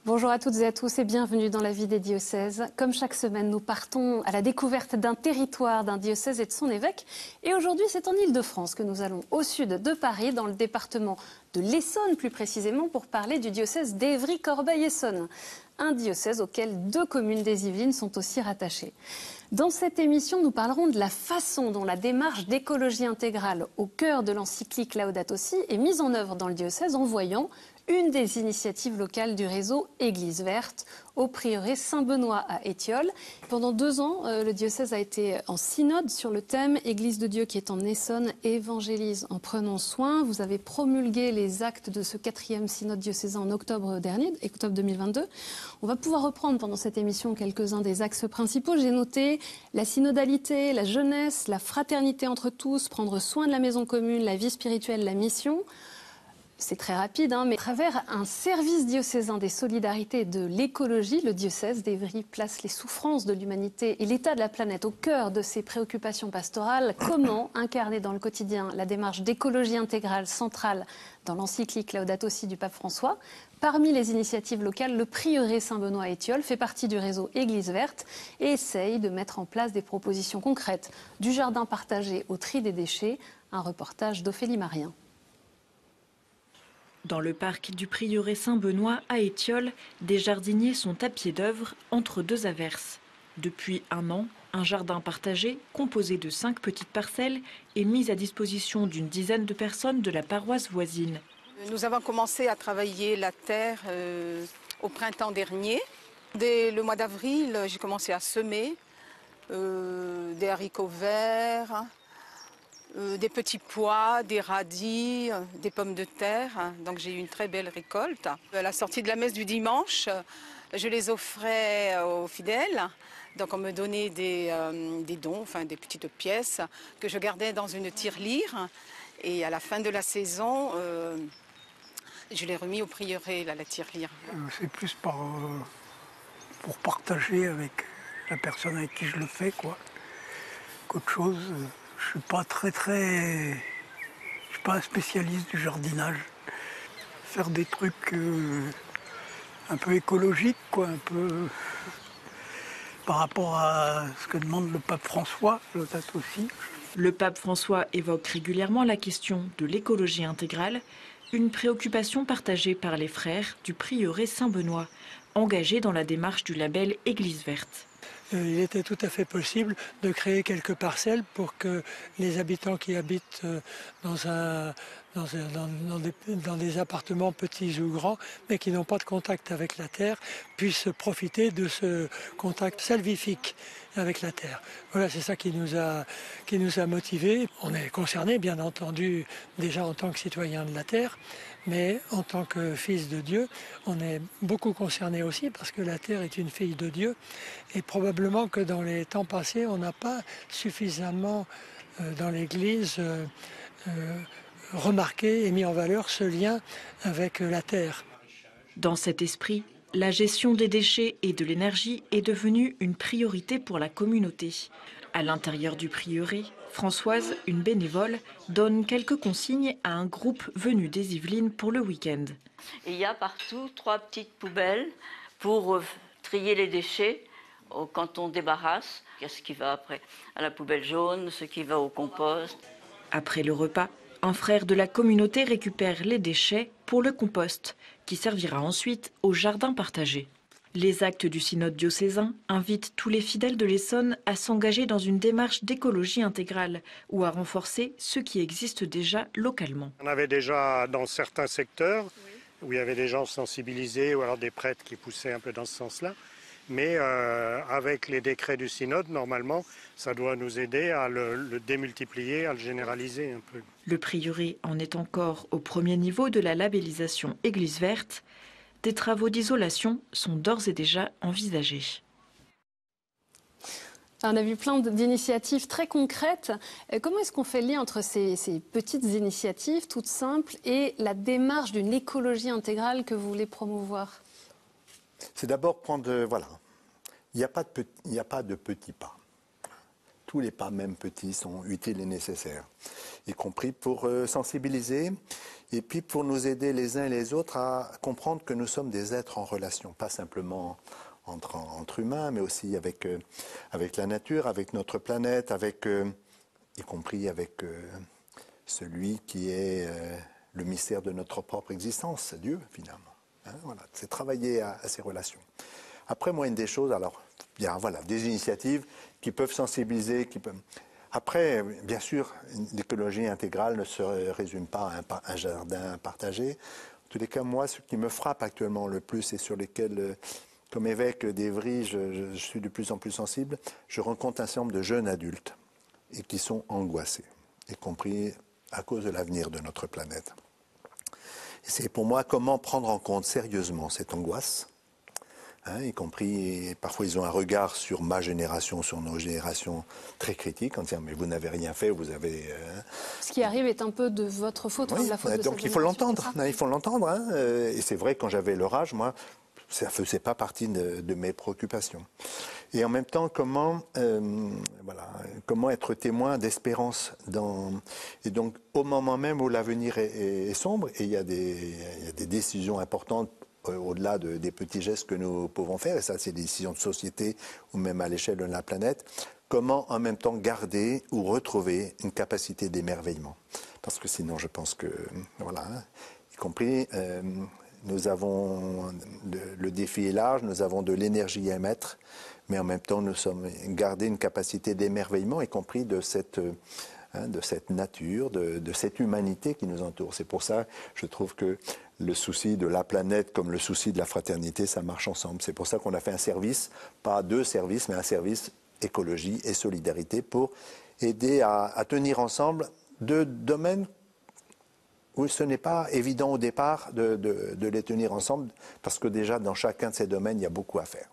Bonjour à toutes et à tous et bienvenue dans la vie des diocèses. Comme chaque semaine, nous partons à la découverte d'un territoire, d'un diocèse et de son évêque. Et aujourd'hui, c'est en Île-de-France que nous allons au sud de Paris, dans le département de l'Essonne plus précisément, pour parler du diocèse d'Évry-Corbeil-Essonnes. Un diocèse auquel 2 communes des Yvelines sont aussi rattachées. Dans cette émission, nous parlerons de la façon dont la démarche d'écologie intégrale au cœur de l'encyclique Laudato Si est mise en œuvre dans le diocèse en voyant une des initiatives locales du réseau Église Verte au prieuré Saint-Benoît à Étiolles. Pendant 2 ans, le diocèse a été en synode sur le thème Église de Dieu qui est en Essonne, évangélise en prenant soin. Vous avez promulgué les actes de ce 4e synode diocésain en octobre dernier, octobre 2022. On va pouvoir reprendre pendant cette émission quelques-uns des axes principaux. J'ai noté la synodalité, la jeunesse, la fraternité entre tous, prendre soin de la maison commune, la vie spirituelle, la mission. C'est très rapide, mais à travers un service diocésain des solidarités et de l'écologie, le diocèse d'Évry place les souffrances de l'humanité et l'état de la planète au cœur de ses préoccupations pastorales. Comment incarner dans le quotidien la démarche d'écologie intégrale centrale dans l'encyclique Laudato Si du pape François? Parmi les initiatives locales, le prieuré Saint-Benoît à Étiolles fait partie du réseau Église Verte et essaye de mettre en place des propositions concrètes, du jardin partagé au tri des déchets. Un reportage d'Ophélie Marien. Dans le parc du prieuré Saint-Benoît à Étiolles, des jardiniers sont à pied d'œuvre entre 2 averses. Depuis 1 an, un jardin partagé, composé de 5 petites parcelles, est mis à disposition d'une dizaine de personnes de la paroisse voisine. Nous avons commencé à travailler la terre au printemps dernier. Dès le mois d'avril, j'ai commencé à semer des haricots verts, des petits pois, des radis, des pommes de terre. Donc j'ai eu une très belle récolte. À la sortie de la messe du dimanche, je les offrais aux fidèles. Donc on me donnait des dons, enfin des petites pièces que je gardais dans une tirelire. Et à la fin de la saison, je l'ai remis au prieuré, là, la tirelire. C'est plus pour partager avec la personne avec qui je le fais, quoi, qu'autre chose. Je suis pas je suis pas un spécialiste du jardinage. Faire des trucs un peu écologiques, quoi, un peu par rapport à ce que demande le pape François, Laudato Si. Le pape François évoque régulièrement la question de l'écologie intégrale, une préoccupation partagée par les frères du prieuré Saint-Benoît, engagés dans la démarche du label Église Verte. Il était tout à fait possible de créer quelques parcelles pour que les habitants qui habitent dans des appartements petits ou grands, mais qui n'ont pas de contact avec la terre, puissent profiter de ce contact salvifique avec la terre. Voilà, c'est ça qui nous a motivés. On est concernés, bien entendu, déjà en tant que citoyens de la terre, mais en tant que fils de Dieu, on est beaucoup concernés aussi parce que la terre est une fille de Dieu. Et probablement que dans les temps passés, on n'a pas suffisamment dans l'Église remarqué et mis en valeur ce lien avec la terre. Dans cet esprit, la gestion des déchets et de l'énergie est devenue une priorité pour la communauté. À l'intérieur du prieuré, Françoise, une bénévole, donne quelques consignes à un groupe venu des Yvelines pour le week-end. Il y a partout 3 petites poubelles pour trier les déchets quand on débarrasse. Qu'est-ce qui va après à la poubelle jaune, ce qui va au compost. Après le repas, un frère de la communauté récupère les déchets pour le compost, qui servira ensuite au jardin partagé. Les actes du synode diocésain invitent tous les fidèles de l'Essonne à s'engager dans une démarche d'écologie intégrale ou à renforcer ce qui existe déjà localement. On avait déjà dans certains secteurs où il y avait des gens sensibilisés ou alors des prêtres qui poussaient un peu dans ce sens-là. Mais avec les décrets du synode, normalement, ça doit nous aider à le démultiplier, à le généraliser un peu. Le prieuré en est encore au premier niveau de la labellisation Église Verte. Des travaux d'isolation sont d'ores et déjà envisagés. On a vu plein d'initiatives très concrètes. Comment est-ce qu'on fait le lien entre ces petites initiatives toutes simples et la démarche d'une écologie intégrale que vous voulez promouvoir? C'est d'abord prendre... voilà, il n'y a pas de petits pas. tous les pas, même petits, sont utiles et nécessaires, y compris pour sensibiliser et puis pour nous aider les uns et les autres à comprendre que nous sommes des êtres en relation, pas simplement entre humains, mais aussi avec la nature, avec notre planète, y compris avec celui qui est le mystère de notre propre existence, Dieu finalement. Hein, voilà, c'est travailler à ces relations. Après, moi, une des choses, alors, bien, voilà, des initiatives qui peuvent sensibiliser, Après, bien sûr, l'écologie intégrale ne se résume pas à un jardin partagé. En tous les cas, moi, ce qui me frappe actuellement le plus et sur lesquels, comme évêque d'Évry, je suis de plus en plus sensible, je rencontre un certain nombre de jeunes adultes et qui sont angoissés, y compris à cause de l'avenir de notre planète. Et c'est pour moi comment prendre en compte sérieusement cette angoisse, y compris, parfois ils ont un regard sur ma génération, sur nos générations très critique, en disant mais vous n'avez rien fait, vous avez... Ce qui arrive est un peu de votre faute, oui, de la faute de donc cette il faut génération, l'entendre, il faut l'entendre. Et c'est vrai, quand j'avais leur âge, moi, ça ne faisait pas partie de mes préoccupations. Et en même temps, comment être témoin d'espérance et donc au moment même où l'avenir est sombre, et il y a des décisions importantes au-delà des petits gestes que nous pouvons faire, et ça c'est des décisions de société ou même à l'échelle de la planète, comment en même temps garder ou retrouver une capacité d'émerveillement. Parce que sinon je pense que, y compris, nous avons, le défi est large, nous avons de l'énergie à émettre, mais en même temps nous sommes garder une capacité d'émerveillement, y compris de cette nature, de cette humanité qui nous entoure. C'est pour ça, je trouve que le souci de la planète comme le souci de la fraternité, ça marche ensemble. C'est pour ça qu'on a fait un service, pas deux services, mais un service écologie et solidarité pour aider à tenir ensemble deux domaines où ce n'est pas évident au départ de les tenir ensemble, parce que déjà dans chacun de ces domaines, il y a beaucoup à faire.